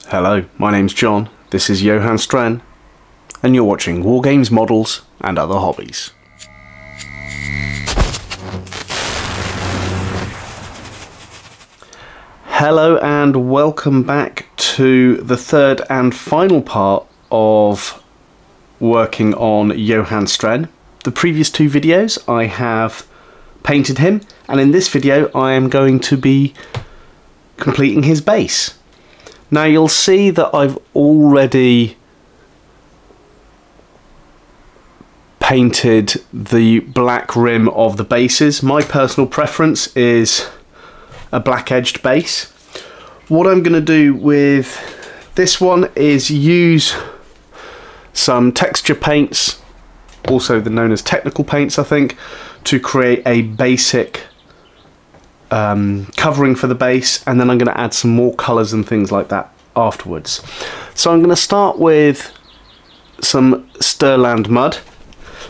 Hello, my name's John, this is Johann Strehn, and you're watching Wargames, Models and Other Hobbies. Hello and welcome back to the third and final part of working on Johann Strehn. The previous two videos I have painted him, and in this video I am going to be completing his base. Now you'll see that I've already painted the black rim of the bases. My personal preference is a black edged base. What I'm going to do with this one is use some texture paints, also known as technical paints I think, to create a basic covering for the base, and then I'm going to add some more colours and things like that afterwards. So I'm going to start with some Strehn mud.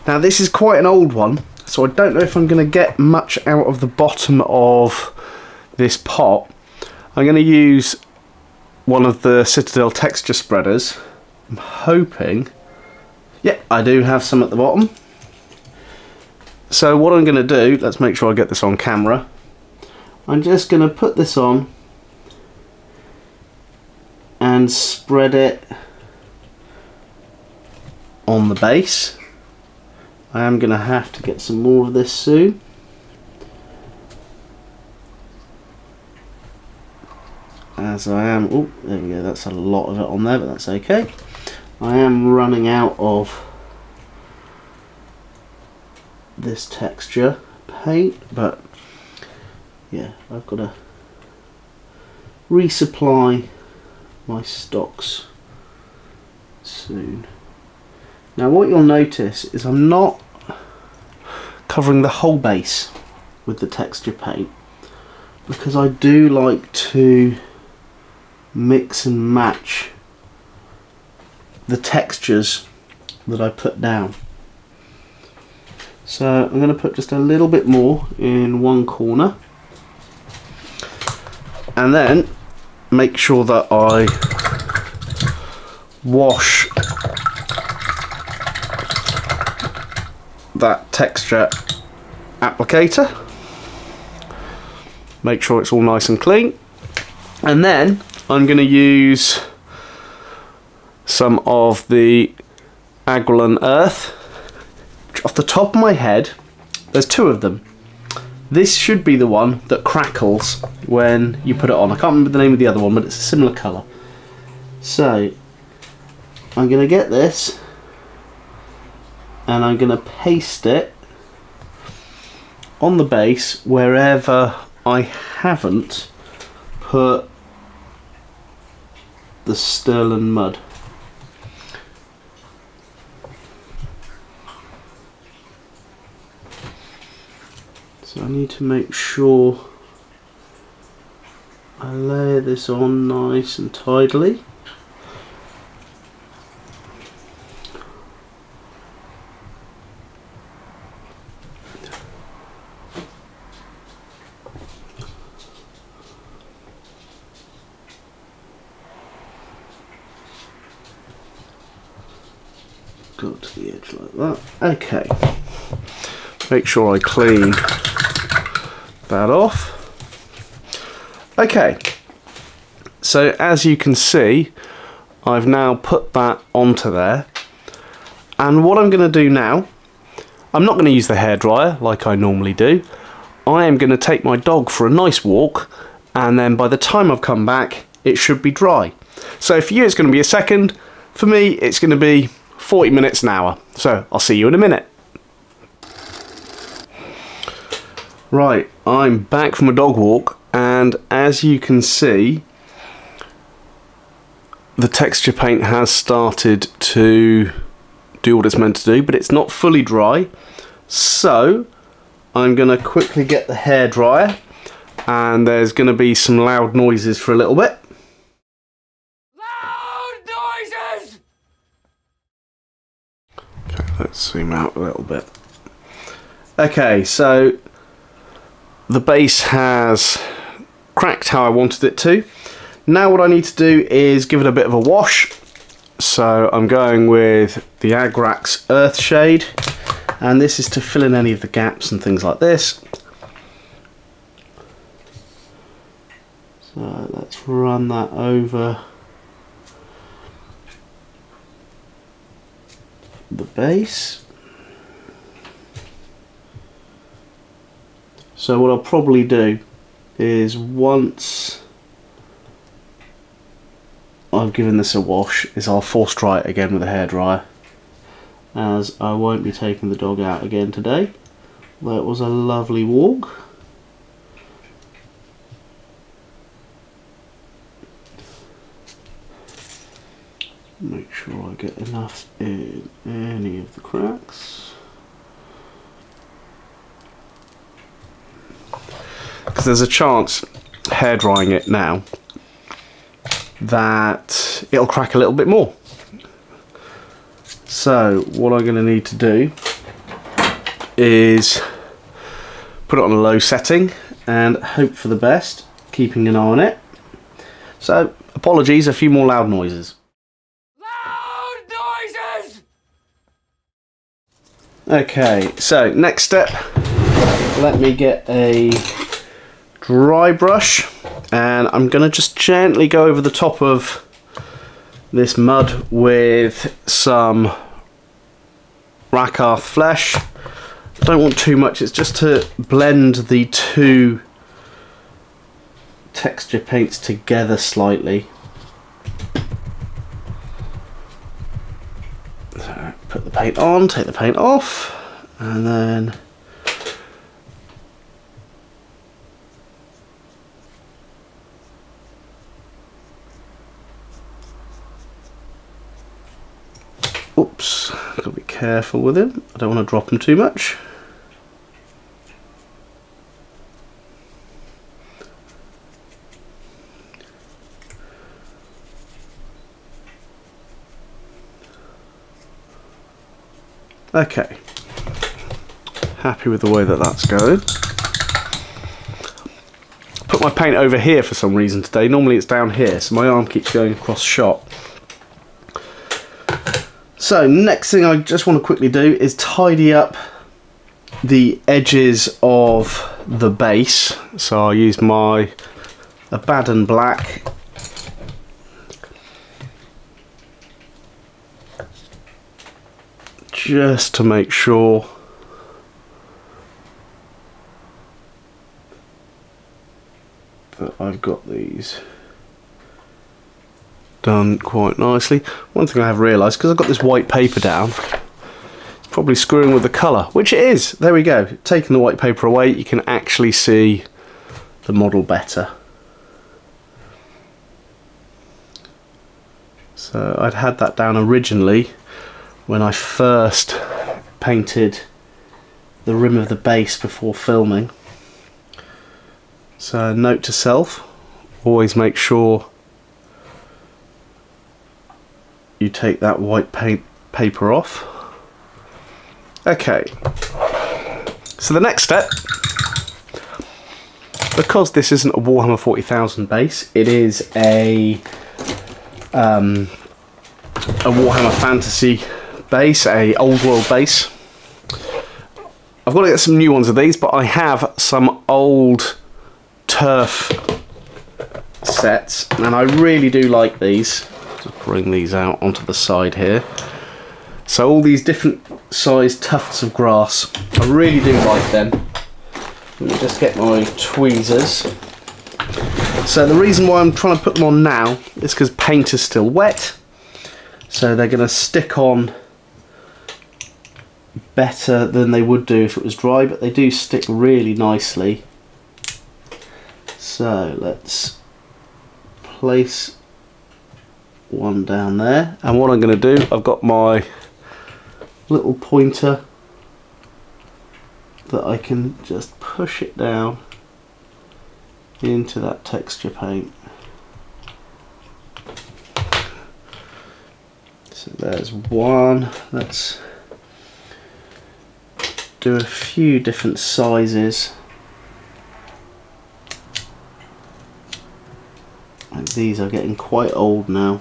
Now this is quite an old one, so I don't know if I'm going to get much out of the bottom of this pot. I'm going to use one of the Citadel texture spreaders. I'm hoping, yeah, I do have some at the bottom. So what I'm going to do, let's make sure I get this on camera. I'm just going to put this on and spread it on the base. I am going to have to get some more of this soon. As I am, oh, there we go, that's a lot of it on there, but that's okay. I am running out of this texture paint, but yeah, I've got to resupply my stocks soon. Now what you'll notice is I'm not covering the whole base with the texture paint, because I do like to mix and match the textures that I put down. So I'm going to put just a little bit more in one corner, and then make sure that I wash that texture applicator, make sure it's all nice and clean, and then I'm going to use some of the Agrelin earth. Off the top of my head, there's two of them. This should be the one that crackles when you put it on. I can't remember the name of the other one, but it's a similar colour. So I'm going to get this and I'm going to paste it on the base wherever I haven't put the Strehn mud. So I need to make sure I layer this on nice and tidily. Go to the edge like that. Okay. Make sure I clean that off. Okay, so as you can see, I've now put that onto there, and what I'm going to do now, I'm not going to use the hairdryer like I normally do. I am going to take my dog for a nice walk, and then by the time I've come back it should be dry. So for you it's going to be a second, for me it's going to be 40 minutes an hour, so I'll see you in a minute. Right, I'm back from a dog walk, and as you can see, the texture paint has started to do what it's meant to do, but it's not fully dry. So I'm going to quickly get the hairdryer, and there's going to be some loud noises for a little bit. Loud noises! Okay, let's zoom out a little bit. Okay, so the base has cracked how I wanted it to. Now what I need to do is give it a bit of a wash. So I'm going with the Agrax Earth Shade, and this is to fill in any of the gaps and things like this. So let's run that over the base. So what I'll probably do is, once I've given this a wash, is I'll force dry it again with a hairdryer, as I won't be taking the dog out again today. Though it was a lovely walk. Make sure I get enough in any of the cracks, because there's a chance, hair drying it now, that it'll crack a little bit more. So what I'm going to need to do is put it on a low setting and hope for the best, keeping an eye on it. So apologies, a few more loud noises. Okay, so next step, let me get a dry brush, and I'm going to just gently go over the top of this mud with some Rakarth Flesh. I don't want too much, it's just to blend the two texture paints together slightly. So put the paint on, take the paint off, and then oops, gotta be careful with him, I don't want to drop him too much. Okay, happy with the way that that's going. Put my paint over here for some reason today. Normally it's down here, so my arm keeps going across shot. So next thing I just want to quickly do is tidy up the edges of the base. So I'll use my Abaddon Black. Just to make sure that I've got these done quite nicely. One thing I have realised, because I've got this white paper down, it's probably screwing with the colour, which it is. There we go. Taking the white paper away, you can actually see the model better. So I'd had that down originally when I first painted the rim of the base before filming. So note to self, always make sure you take that white paper off. Okay, so the next step, because this isn't a Warhammer 40,000 base, it is a Warhammer Fantasy base, a old world base. I've got to get some new ones of these, but I have some old turf sets, and I really do like these. Just bring these out onto the side here. So all these different sized tufts of grass, I really do like them. Let me just get my tweezers. So the reason why I'm trying to put them on now is because paint is still wet, so they're going to stick on better than they would do if it was dry, but they do stick really nicely. So let's place one down there, and what I'm going to do, I've got my little pointer that I can just push it down into that texture paint. So there's one. Let's do a few different sizes Like these are getting quite old now,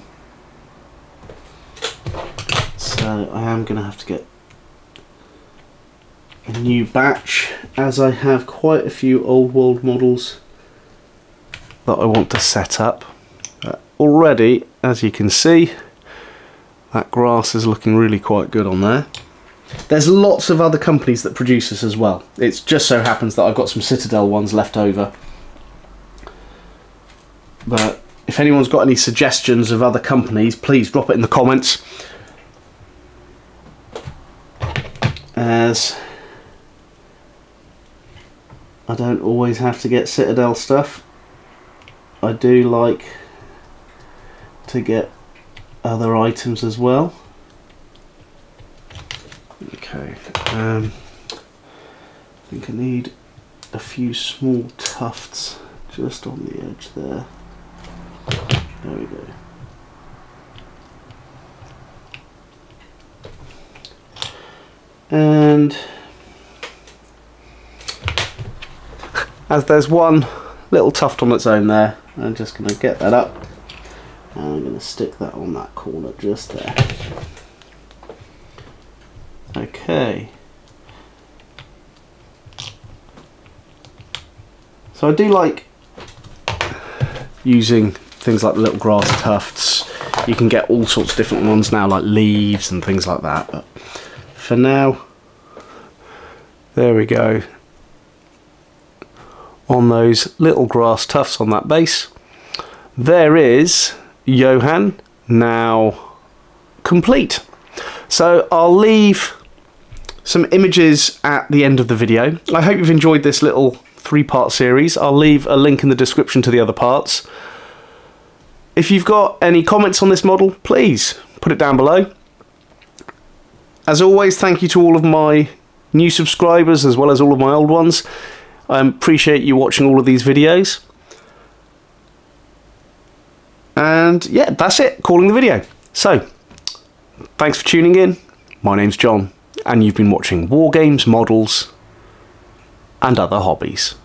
so I am going to have to get a new batch, as I have quite a few old world models that I want to set up. Already, as you can see, that grass is looking really quite good on there. There's lots of other companies that produce this as well. It just so happens that I've got some Citadel ones left over. But if anyone's got any suggestions of other companies, please drop it in the comments. As I don't always have to get Citadel stuff. I do like to get other items as well. Okay, I think I need a few small tufts just on the edge there. There we go. And as there's one little tuft on its own there, I'm just going to get that up and I'm going to stick that on that corner just there. Okay. So I do like using things like the little grass tufts. You can get all sorts of different ones now, like leaves and things like that, but for now, there we go. On those little grass tufts on that base, there is Johann now complete. So I'll leave some images at the end of the video. I hope you've enjoyed this little 3-part series. I'll leave a link in the description to the other parts. If you've got any comments on this model, please put it down below. As always, thank you to all of my new subscribers as well as all of my old ones. I appreciate you watching all of these videos. And yeah, that's it, calling the video. So, thanks for tuning in. My name's John, and you've been watching War Games, Models, and Other Hobbies.